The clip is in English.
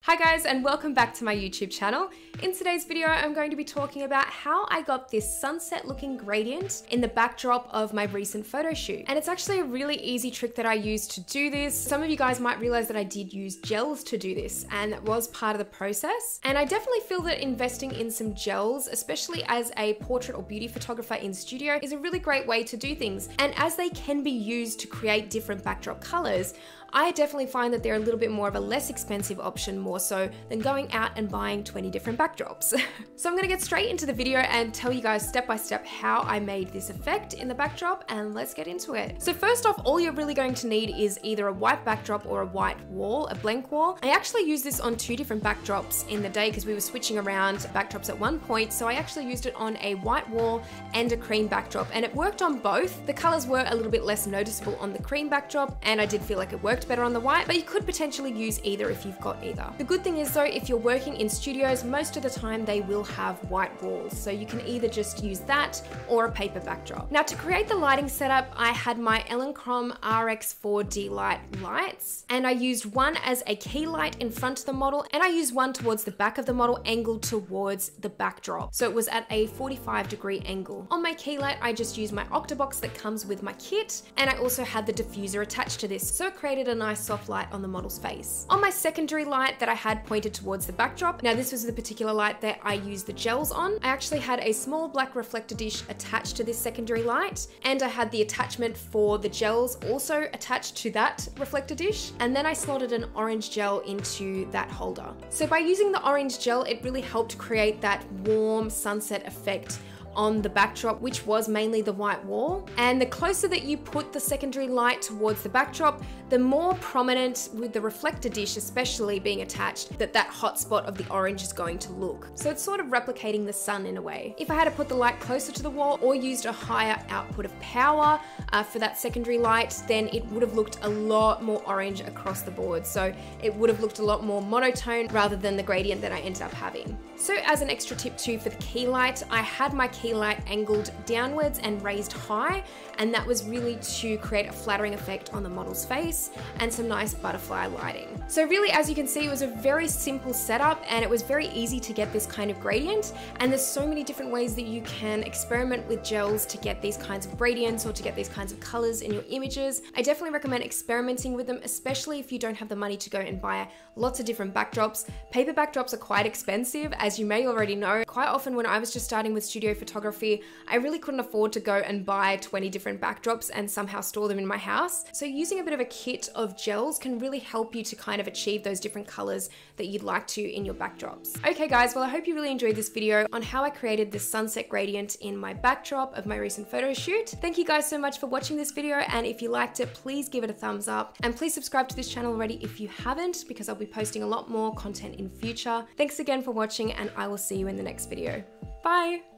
Hi guys, and welcome back to my YouTube channel. In today's video, I'm going to be talking about how I got this sunset looking gradient in the backdrop of my recent photo shoot. And it's actually a really easy trick that I used to do this. Some of you guys might realize that I did use gels to do this, and that was part of the process. And I definitely feel that investing in some gels, especially as a portrait or beauty photographer in studio, is a really great way to do things. And as they can be used to create different backdrop colors, I definitely find that they're a little bit more of a less expensive option, more so than going out and buying 20 different backdrops. So I'm gonna get straight into the video and tell you guys step by step how I made this effect in the backdrop, and let's get into it. So first off, all you're really going to need is either a white backdrop or a white wall, a blank wall. I actually used this on 2 different backdrops in the day because we were switching around backdrops at one point, so I actually used it on a white wall and a cream backdrop, and it worked on both. The colors were a little bit less noticeable on the cream backdrop, and I did feel like it worked better on the white, but you could potentially use either if you've got either. The good thing is though, if you're working in studios, most of the time they will have white walls, so you can either just use that or a paper backdrop. Now to create the lighting setup, I had my Elinchrom RX4 D-Lite lights, and I used one as a key light in front of the model, and I used one towards the back of the model angled towards the backdrop. So it was at a 45-degree angle. On my key light, I just used my Octabox that comes with my kit, and I also had the diffuser attached to this, so it created a nice soft light on the model's face. On my secondary light that I had pointed towards the backdrop, now this was the particular light that I used the gels on. I actually had a small black reflector dish attached to this secondary light, and I had the attachment for the gels also attached to that reflector dish, and then I slotted an orange gel into that holder. So by using the orange gel, it really helped create that warm sunset effect on the backdrop, which was mainly the white wall. And the closer that you put the secondary light towards the backdrop, the more prominent, with the reflector dish especially being attached, that hot spot of the orange is going to look. So it's sort of replicating the sun in a way. If I had to put the light closer to the wall or used a higher output of power for that secondary light, then it would have looked a lot more orange across the board. So it would have looked a lot more monotone rather than the gradient that I ended up having. So as an extra tip too for the key light, I had my key light angled downwards and raised high, and that was really to create a flattering effect on the model's face and some nice butterfly lighting. So really, as you can see, it was a very simple setup, and it was very easy to get this kind of gradient, and there's so many different ways that you can experiment with gels to get these kinds of gradients or to get these kinds of colors in your images. I definitely recommend experimenting with them, especially if you don't have the money to go and buy lots of different backdrops. Paper backdrops are quite expensive, as you may already know. Quite often when I was just starting with studio photography, I really couldn't afford to go and buy 20 different backdrops and somehow store them in my house. So using a bit of a kit of gels can really help you to kind of achieve those different colors that you'd like to in your backdrops. Okay guys, well I hope you really enjoyed this video on how I created this sunset gradient in my backdrop of my recent photo shoot. Thank you guys so much for watching this video, and if you liked it, please give it a thumbs up, and please subscribe to this channel already if you haven't, because I'll be posting a lot more content in future. Thanks again for watching, and I will see you in the next video. Bye!